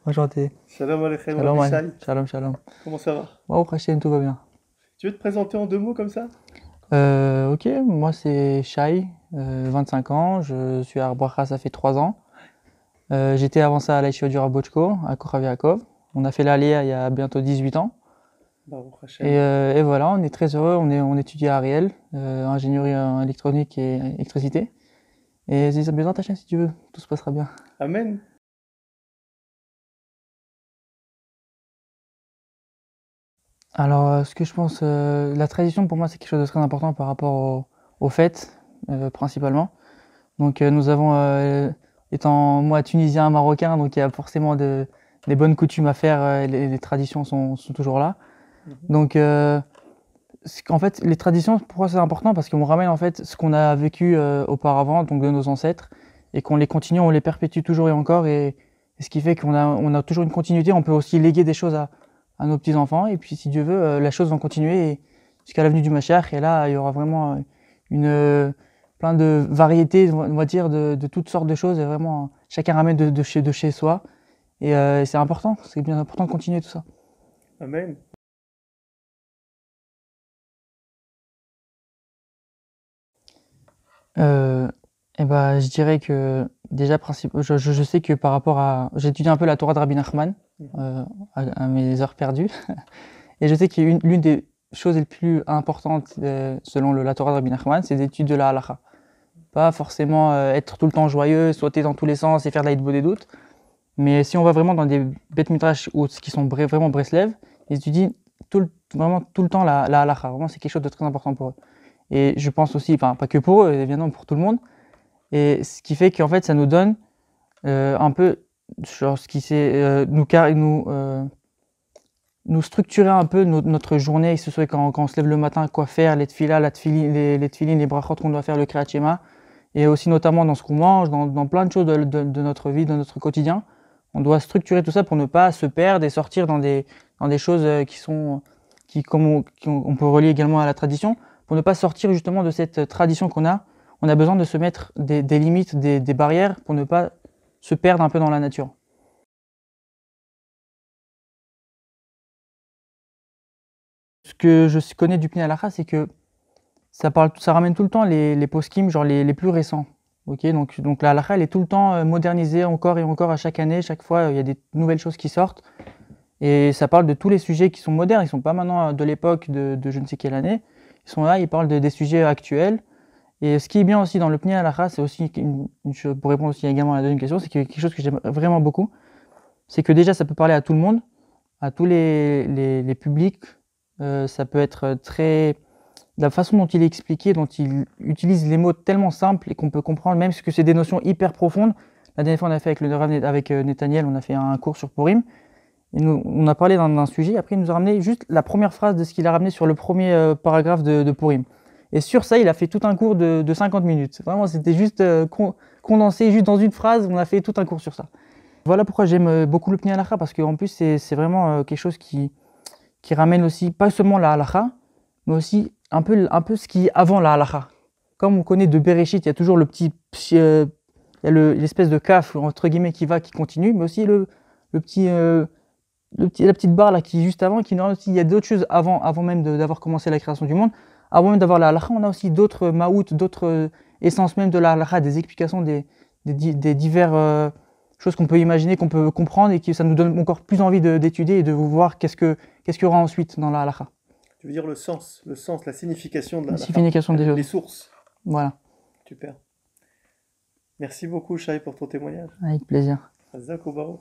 Enchanté. Shalom Aleichem, Shalom, Rabbi Ali. Shai. Shalom, shalom. Comment ça va? Baruch Hashem, tout va bien. Tu veux te présenter en deux mots comme ça? Ok, moi c'est Shai, 25 ans, je suis à Arbracha, ça fait 3 ans. J'étais avant ça à l'Aïchia du Rabochko, à Kochav Yaakov. On a fait l'Aliyah il y a bientôt 18 ans. Baruch Et, Hashem. euh, et voilà, on est très heureux, on étudie à Ariel, ingénierie en électronique et électricité. Et c'est besoin ta chaîne si tu veux, tout se passera bien. Amen. Alors, ce que je pense, la tradition pour moi c'est quelque chose de très important par rapport aux fêtes, principalement. Donc nous avons, étant moi tunisien, marocain, donc il y a forcément des bonnes coutumes à faire, les traditions sont toujours là. Mhm. Donc en fait, les traditions, pourquoi c'est important? Parce qu'on ramène en fait ce qu'on a vécu auparavant, donc de nos ancêtres, et qu'on les continue, on les perpétue toujours et encore, et ce qui fait qu'on a toujours une continuité. On peut aussi léguer des choses à nos petits-enfants, et puis si Dieu veut, la chose va continuer jusqu'à l'avenue du Mashiach, et là, il y aura vraiment une, plein de variétés, on va dire, de toutes sortes de choses, et vraiment, chacun ramène de chez soi, et c'est important, c'est bien important de continuer tout ça. Amen. Euh, et ben, je dirais que déjà, je sais que par rapport à... J'étudie un peu la Torah de Rabbi Nachman, Mhm. à mes heures perdues, et je sais que l'une des choses les plus importantes selon la Torah de Rabbi Nachman, c'est l'étude de la halakha. Pas forcément être tout le temps joyeux, sauter dans tous les sens et faire de la hitbod des doutes, mais si on va vraiment dans des bêtes midrash ou qui sont vraiment Breslev, ils étudient vraiment tout le temps la halakha. Vraiment, c'est quelque chose de très important pour eux. Et je pense aussi, enfin, pas que pour eux, évidemment, pour tout le monde. Et ce qui fait qu'en fait, ça nous donne un peu, genre, ce qui c'est, nous structurer un peu notre journée, que ce soit quand on se lève le matin, quoi faire, les tefillah, les tefillin, les brachot qu'on doit faire, le kriyat shema, et aussi notamment dans ce qu'on mange, dans plein de choses de notre vie, de notre quotidien. On doit structurer tout ça pour ne pas se perdre et sortir dans des choses on peut relier également à la tradition, pour ne pas sortir justement de cette tradition qu'on a. On a besoin de se mettre des limites, des barrières pour ne pas se perdre un peu dans la nature. Ce que je connais du Pnei Halacha, c'est que ça ramène tout le temps les poskim, genre les plus récents. Ok, donc la halakha, elle est tout le temps modernisée encore et encore à chaque année. Chaque fois, il y a des nouvelles choses qui sortent. Et ça parle de tous les sujets qui sont modernes. Ils sont pas maintenant de l'époque de je ne sais quelle année. Ils sont là, ils parlent des sujets actuels. Et ce qui est bien aussi dans le Pnei Halacha, c'est aussi une chose, pour répondre aussi également à la deuxième question, c'est quelque chose que j'aime vraiment beaucoup. C'est que déjà, ça peut parler à tout le monde, à tous les publics. Ça peut être très la façon dont il est expliqué, dont il utilise les mots tellement simples et qu'on peut comprendre, même si c'est des notions hyper profondes. La dernière fois, on a fait avec Nathaniel, on a fait un cours sur Purim. Et nous, on a parlé d'un sujet, après il nous a ramené juste la première phrase de ce qu'il a ramené sur le premier paragraphe de Purim. Et sur ça, il a fait tout un cours de 50 minutes. Vraiment, c'était juste condensé, juste dans une phrase, on a fait tout un cours sur ça. Voilà pourquoi j'aime beaucoup le Pnei Halacha, parce qu'en plus, c'est vraiment quelque chose qui ramène aussi, pas seulement la halakha, mais aussi un peu ce qui est avant la halakha. Comme on connaît de Bereshit, il y a toujours il y a l'espèce de kaf, entre guillemets, qui continue, mais aussi le petit, la petite barre là qui est juste avant, qui nous aussi, il y a d'autres choses avant même d'avoir commencé la création du monde. Avant même d'avoir la halakha, on a aussi d'autres maout, d'autres essences même de la halakha, des explications des divers choses qu'on peut imaginer, qu'on peut comprendre et que ça nous donne encore plus envie d'étudier et de voir qu'est-ce qu'il y aura ensuite dans la halakha. Tu veux dire le sens, la signification de la La halakha, signification des les choses. sources. Voilà, Super. Merci beaucoup, Shai, pour ton témoignage. avec plaisir. Hazak ou Baruch.